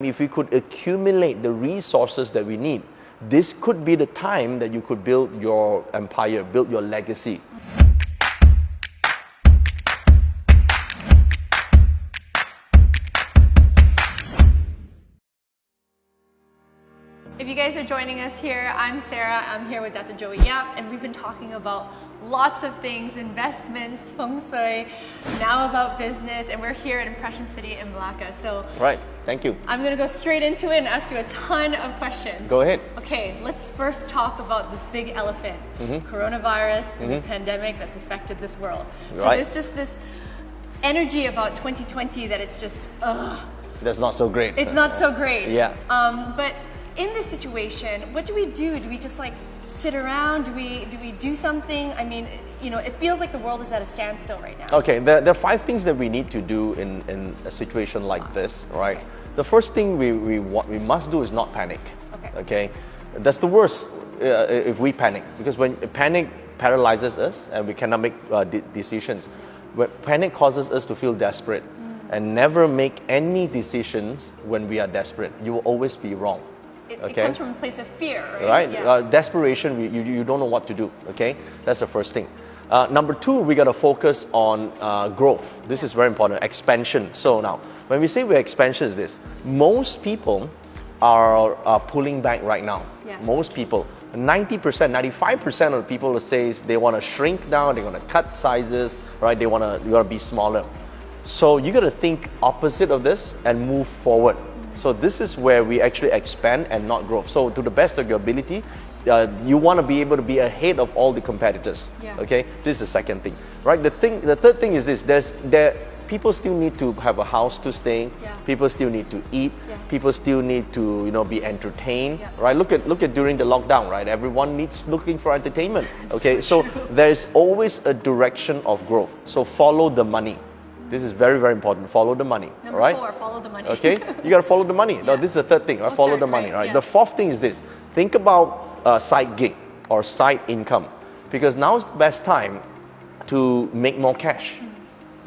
If we could accumulate the resources that we need, this could be the time that you could build your empire, build your legacy. If you guys are joining us here, I'm Sarah, I'm here with Dr. Joey Yap, and we've been talking about lots of things, investments, Feng Shui, now about business, and we're here at Impression City in Malacca. So, Right, thank you. I'm gonna go straight into it and ask you a ton of questions. Go ahead. Okay, let's first talk about this big elephant, coronavirus and the pandemic that's affected this world. So Right. there's just this energy about 2020 that it's just, That's not so great. it's not so great. Yeah. But in this situation, what do we do? Do we just like sit around? Do we do something? I mean, you know, it feels like the world is at a standstill right now. Okay, there are 5 things that we need to do in a situation like this, right? Okay. The first thing what we must do is not panic. Okay. That's the worst if we panic, because when panic paralyzes us and we cannot make decisions. When panic causes us to feel desperate and never make any decisions when we are desperate. You will always be wrong. It comes from a place of fear, right? Yeah. Desperation, you don't know what to do, okay? That's the first thing. Number 2, we got to focus on growth. This is very important, expansion. So now, when we say we're expansion is this, most people are pulling back right now. Yes. Most people, 90%, 95% of the people say they want to shrink down, they want to cut sizes, right? They want to be smaller. So you got to think opposite of this and move forward. So this is where we actually expand and not grow. So to the best of your ability, you want to be able to be ahead of all the competitors. Yeah. Okay, this is the second thing, right? The third thing is this: people still need to have a house to stay. Yeah. People still need to eat. Yeah. People still need to be entertained. Yeah. Right? Look at during the lockdown, right? Everyone needs looking for entertainment. Okay, So so true. there's always a direction of growth. So follow the money. This is very, very important. Follow the money. Number all right? 4, follow the money. Okay, you got to follow the money. Now, Yeah. this is the third thing. Right? Follow third, the money. right, Right. yeah. The fourth thing is this: think about side gig or side income, because now is the best time to make more cash.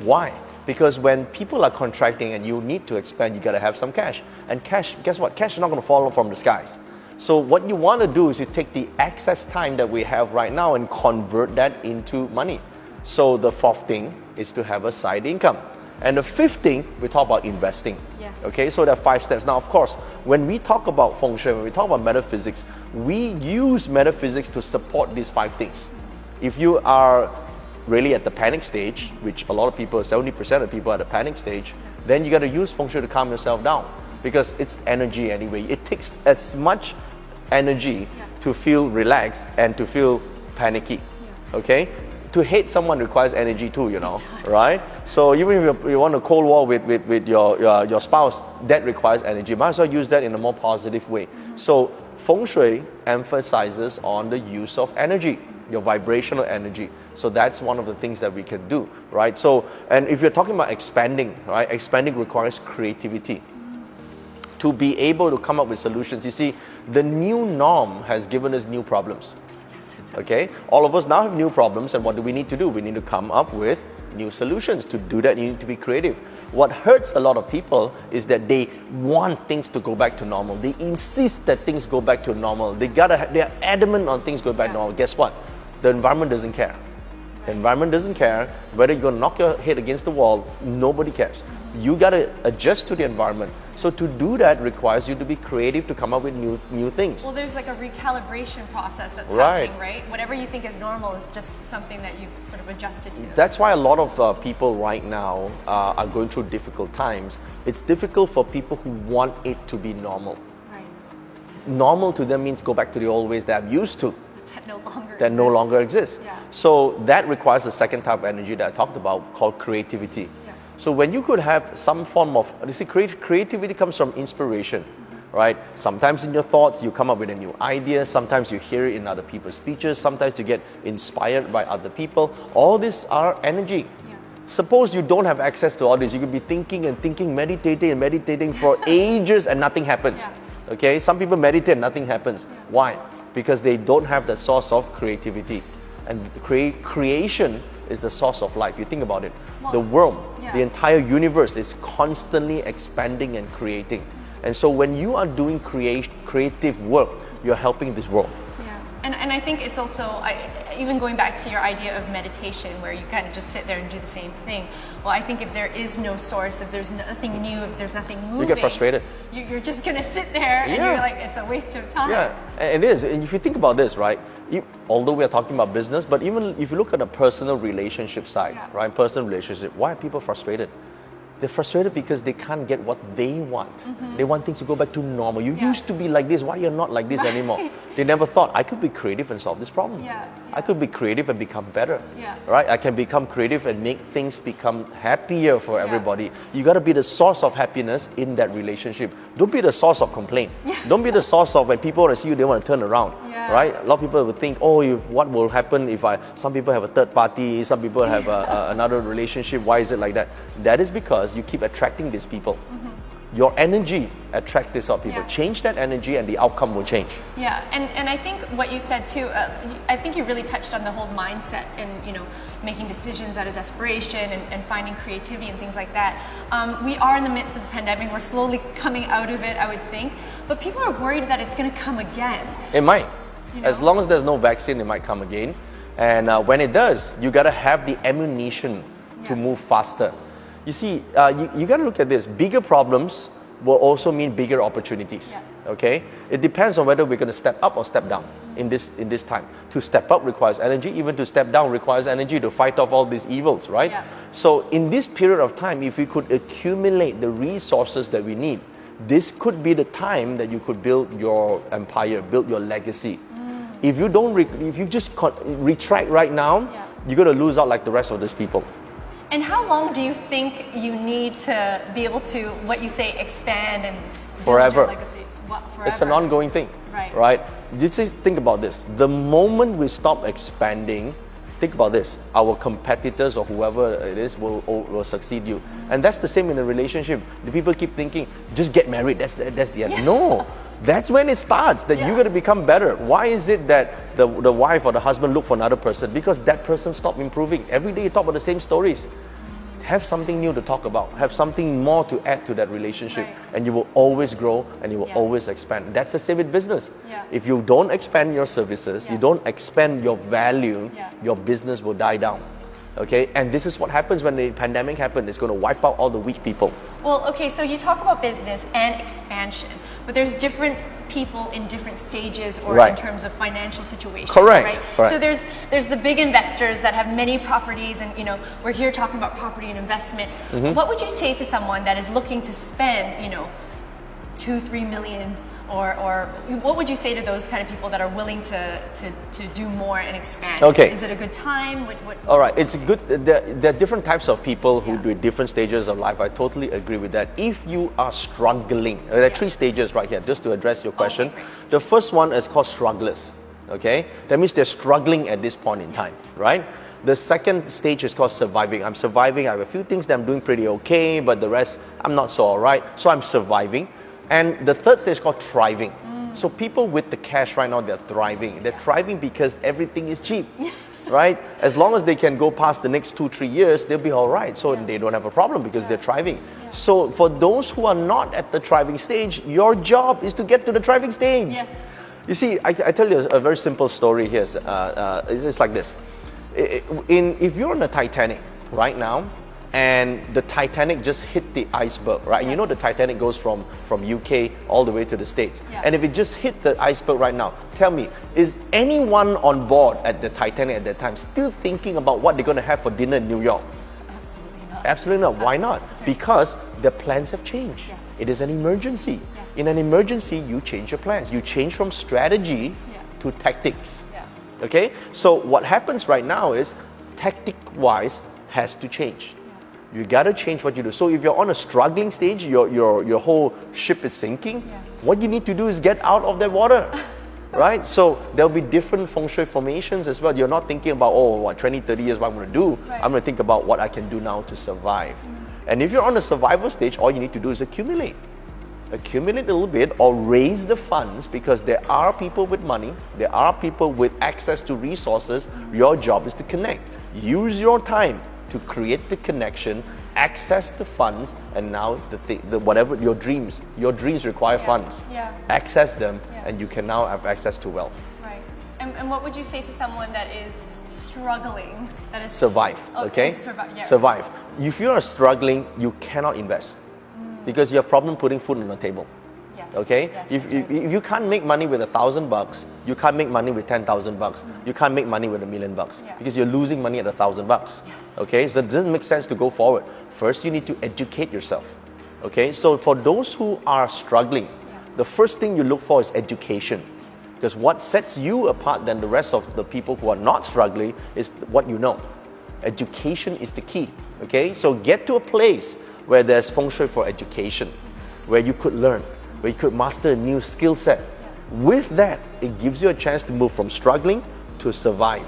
Why? Because when people are contracting and you need to expand, you got to have some cash. And cash, guess what? Cash is not going to fall from the skies. So what you want to do is you take the excess time that we have right now and convert that into money. So the fourth thing is to have a side income. And the fifth thing, we talk about investing. Yes. Okay, so there are 5 steps. Now, of course, when we talk about Feng Shui, when we talk about metaphysics, we use metaphysics to support these 5 things. If you are really at the panic stage, which a lot of people, 70% of people are at the panic stage, then you got to use Feng Shui to calm yourself down, because it's energy anyway. It takes as much energy to feel relaxed and to feel panicky. Okay? To hate someone requires energy too, right? So even if you want a cold war with your spouse, that requires energy. Might as well use that in a more positive way. So Feng Shui emphasizes on the use of energy, your vibrational energy. So that's one of the things that we can do, right? So, and if you're talking about expanding, right? Expanding requires creativity. To be able to come up with solutions. You see, the new norm has given us new problems. Okay, all of us now have new problems, and what do we need to do? We need to come up with new solutions. To do that, you need to be creative. What hurts a lot of people is that they want things to go back to normal. They insist that things go back to normal. They're adamant on things going back to normal. Guess what? The environment doesn't care. The environment doesn't care whether you're going to knock your head against the wall. Nobody cares. You got to adjust to the environment. So to do that requires you to be creative, to come up with new things. Well, there's like a recalibration process that's Right. happening, right? Whatever you think is normal is just something that you've sort of adjusted to. That's why a lot of people right now are going through difficult times. It's difficult for people who want it to be normal. Right. Normal to them means go back to the old ways that I'm used to, That no longer that no exists. longer exist. Yeah. So that requires the second type of energy that I talked about, called creativity. Yeah. So when you could have some form of, you see, creativity comes from inspiration, right? Sometimes in your thoughts, you come up with a new idea. Sometimes you hear it in other people's speeches. Sometimes you get inspired by other people. All these are energy. Yeah. Suppose you don't have access to all this. You could be thinking and thinking, meditating for ages and nothing happens. Yeah. Okay? Some people meditate and nothing happens. Yeah. Why? Because they don't have the source of creativity. And creation is the source of life. You think about it. Well, the world, yeah. the entire universe is constantly expanding and creating. And so when you are doing creative work, you're helping this world. Yeah, and I think it's also, even going back to your idea of meditation, where you kind of just sit there and do the same thing. Well, I think if there is no source, if there's nothing new, if there's nothing moving, You get frustrated. You're just gonna sit there and you're like, it's a waste of time. Yeah, it is. And if you think about this, right? Although we are talking about business, but even if you look at the personal relationship side, right? Personal relationship, why are people frustrated? They're frustrated because they can't get what they want. They want things to go back to normal. You used to be like this, why you're not like this anymore? They never thought, I could be creative and solve this problem. I could be creative and become better. Right? I can become creative and make things become happier for everybody. You got to be the source of happiness in that relationship. Don't be the source of complaint. Don't be the source of when people want to see you, they want to turn around. Right? A lot of people will think, what will happen if some people have a third party, some people have another relationship, why is it like that? That is because you keep attracting these people. Your energy attracts these sort of people. Change that energy and the outcome will change. Yeah, and I think what you said too, I think you really touched on the whole mindset and, making decisions out of desperation and finding creativity and things like that. We are in the midst of a pandemic. We're slowly coming out of it, I would think. But people are worried that it's going to come again. It might. As long as there's no vaccine, it might come again. And when it does, you got to have the ammunition to move faster. You see, you got to look at this. Bigger problems will also mean bigger opportunities. Okay? It depends on whether we're going to step up or step down in this time. To step up requires energy. Even to step down requires energy to fight off all these evils, right? So in this period of time, if we could accumulate the resources that we need, this could be the time that you could build your empire, build your legacy. If you don't, if you just retract right now, you're going to lose out like the rest of these people. And how long do you think you need to be able to, what you say, expand and build your legacy? Forever. It's an ongoing thing, right? Just think about this. The moment we stop expanding, think about this. Our competitors or whoever it is will succeed you. And that's the same in a relationship. The people keep thinking, just get married, that's the end. No. That's when it starts, that you're going to become better. Why is it that the wife or the husband look for another person? Because that person stopped improving. Every day you talk about the same stories. Have something new to talk about. Have something more to add to that relationship. And you will always grow and you will always expand. That's the same with business. If you don't expand your services, you don't expand your value, your business will die down. Okay, and this is what happens when the pandemic happened. It's going to wipe out all the weak people. Well, okay, so you talk about business and expansion, but there's different people in different stages or in terms of financial situations. Correct. So there's the big investors that have many properties, and we're here talking about property and investment. What would you say to someone that is looking to spend, 2-3 million? Or what would you say to those kind of people that are willing to do more and expand? Okay. Is it a good time? All right, it's good. There are different types of people who do different stages of life. I totally agree with that. If you are struggling, there are 3 stages right here, just to address your question. The first one is called strugglers. Okay, that means they're struggling at this point in time, right? The second stage is called surviving. I'm surviving. I have a few things that I'm doing pretty okay, but the rest I'm not so alright. So I'm surviving. And the third stage is called thriving. So people with the cash right now, they're thriving. They're thriving because everything is cheap, right? As long as they can go past the next 2-3 years, they'll be all right. So they don't have a problem because they're thriving. So for those who are not at the thriving stage, your job is to get to the thriving stage. You see, I tell you a very simple story here. It's like this. If you're on the Titanic right now, and the Titanic just hit the iceberg, right? And you know the Titanic goes from UK all the way to the States. And if it just hit the iceberg right now, tell me, is anyone on board at the Titanic at that time still thinking about what they're going to have for dinner in New York? Absolutely not. Absolutely not. Why not? Because the plans have changed. It is an emergency. In an emergency, you change your plans. You change from strategy to tactics. Okay? So what happens right now is, tactic-wise, has to change. You got to change what you do. So if you're on a struggling stage, your whole ship is sinking, what you need to do is get out of that water, right? So there'll be different Feng Shui formations as well. You're not thinking about, 20, 30 years, what I'm going to do. I'm going to think about what I can do now to survive. And if you're on the survival stage, all you need to do is accumulate. Accumulate a little bit or raise the funds, because there are people with money, there are people with access to resources. Your job is to connect. Use your time to create the connection access the funds, and now whatever your dreams require funds. Yeah. Access them, Yeah. and you can now have access to wealth. Right. And what would you say to someone that is struggling? That is Survive. Okay. Survive. If you are struggling, you cannot invest because you have problem putting food on the table. Yes. Okay. Yes, if you can't make money with $1,000, you can't make money with $10,000. You can't make money with $1 million because you're losing money at $1,000. Yes. Okay. So it doesn't make sense to go forward. First, you need to educate yourself. Okay. So for those who are struggling, the first thing you look for is education. Because what sets you apart than the rest of the people who are not struggling is what you know. Education is the key. Okay, so get to a place where there's Feng Shui for education, where you could learn, where you could master a new skill set. With that, it gives you a chance to move from struggling to survive.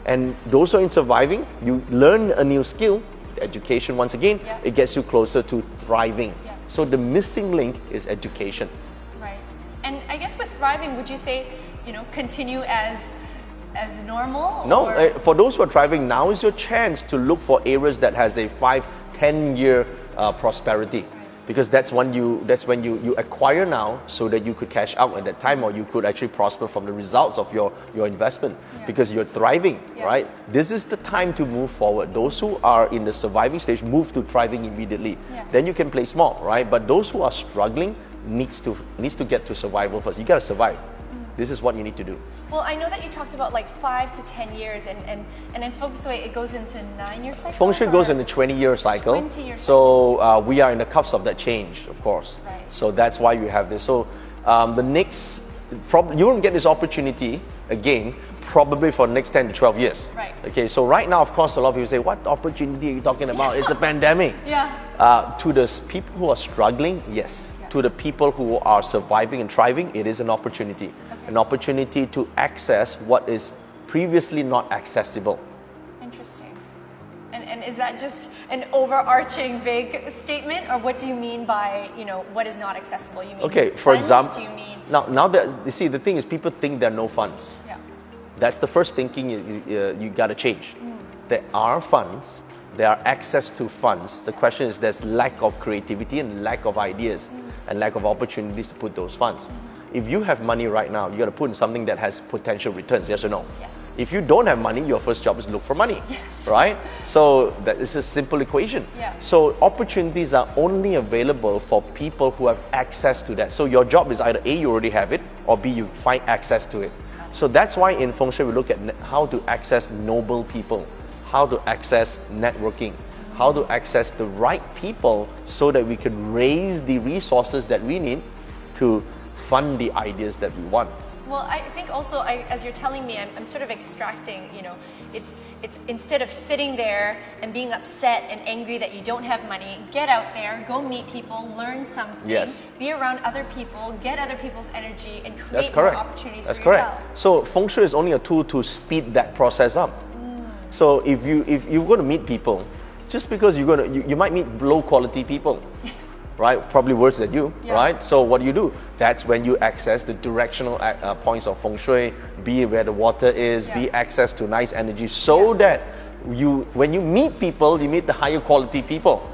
And those who are in surviving, you learn a new skill, education once again, it gets you closer to thriving. So the missing link is education. And I guess with thriving, would you say, continue as normal? No, for those who are thriving, now is your chance to look for areas that has a 5-10 year prosperity. Because that's when you acquire now so that you could cash out at that time, or you could actually prosper from the results of your investment because you're thriving, right? This is the time to move forward. Those who are in the surviving stage move to thriving immediately. Then you can play small, right? But those who are struggling needs to get to survival first. You gotta survive. This is what you need to do. Well, I know that you talked about like 5 to 10 years, and in Feng Shui it goes into 9-year cycles. Feng Shui goes in a 20-year cycle. 20-year so we are in the cusp of that change, of course. Right. So that's why we have this. So you won't get this opportunity again probably for the next 10 to 12 years. Right. Okay. So right now, of course, a lot of people say, "What opportunity are you talking about? It's a pandemic." To the people who are struggling, yes. To the people who are surviving and thriving, it is an opportunity. An opportunity to access what is previously not accessible. Interesting. And is that just an overarching vague statement, or what do you mean by, what is not accessible? You mean for funds? example, Do you mean now that you see, the thing is, people think there are no funds. That's the first thinking you got to change. There are funds. There are access to funds. The question is, there's lack of creativity and lack of ideas and lack of opportunities to put those funds. If you have money right now, you got to put in something that has potential returns, yes or no? Yes. If you don't have money, your first job is to look for money, right? So that is a simple equation. So opportunities are only available for people who have access to that. So your job is either A, you already have it, or B, you find access to it. So that's why in Feng Shui we look at how to access noble people, how to access networking, how to access the right people so that we can raise the resources that we need to fund the ideas that we want. Well, I think also, as you're telling me, I'm sort of extracting, it's instead of sitting there and being upset and angry that you don't have money, get out there, go meet people, learn something, be around other people, get other people's energy, and create more opportunities for yourself. So Feng Shui is only a tool to speed that process up. So if you're going to meet people, just because you might meet low quality people, right? Probably worse than you, right? So what do? That's when you access the directional points of Feng Shui, be where the water is, be access to nice energy, so that when you meet people, you meet the higher quality people,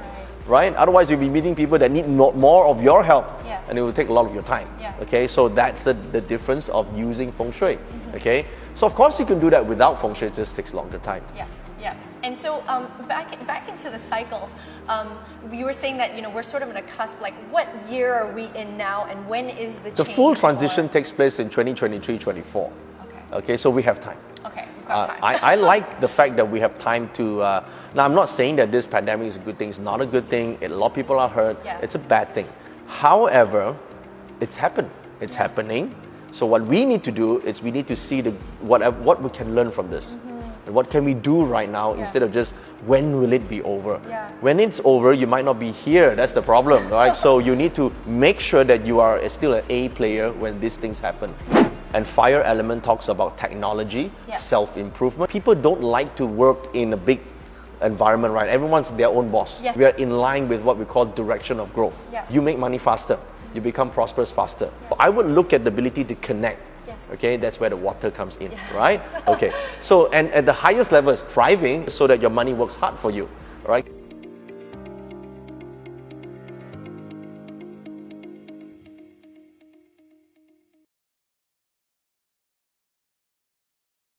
right? Otherwise, you'll be meeting people that need more of your help, and it will take a lot of your time. Okay, so that's the difference of using Feng Shui. Okay, so of course you can do that without Feng Shui. It just takes longer time. And so back into the cycles, you were saying that we're sort of in a cusp. Like, what year are we in now, and when is the change? The full transition takes place in 2023-24. Okay, so we have time. Okay, we've got time. I like the fact that we have time to. Now, I'm not saying that this pandemic is a good thing. It's not a good thing. A lot of people are hurt. It's a bad thing. However, it's happened. It's happening. So what we need to do is we need to see what we can learn from this. And what can we do right now instead of just when will it be over? When it's over, you might not be here. That's the problem, right? So you need to make sure that you are still an A player when these things happen. And fire element talks about technology, self-improvement. People don't like to work in a big environment, right? Everyone's their own boss. We are in line with what we call direction of growth. You make money faster. You become prosperous faster. I would look at the ability to connect. Okay, that's where the water comes in, right? Okay, so and at the highest level is thriving so that your money works hard for you, right?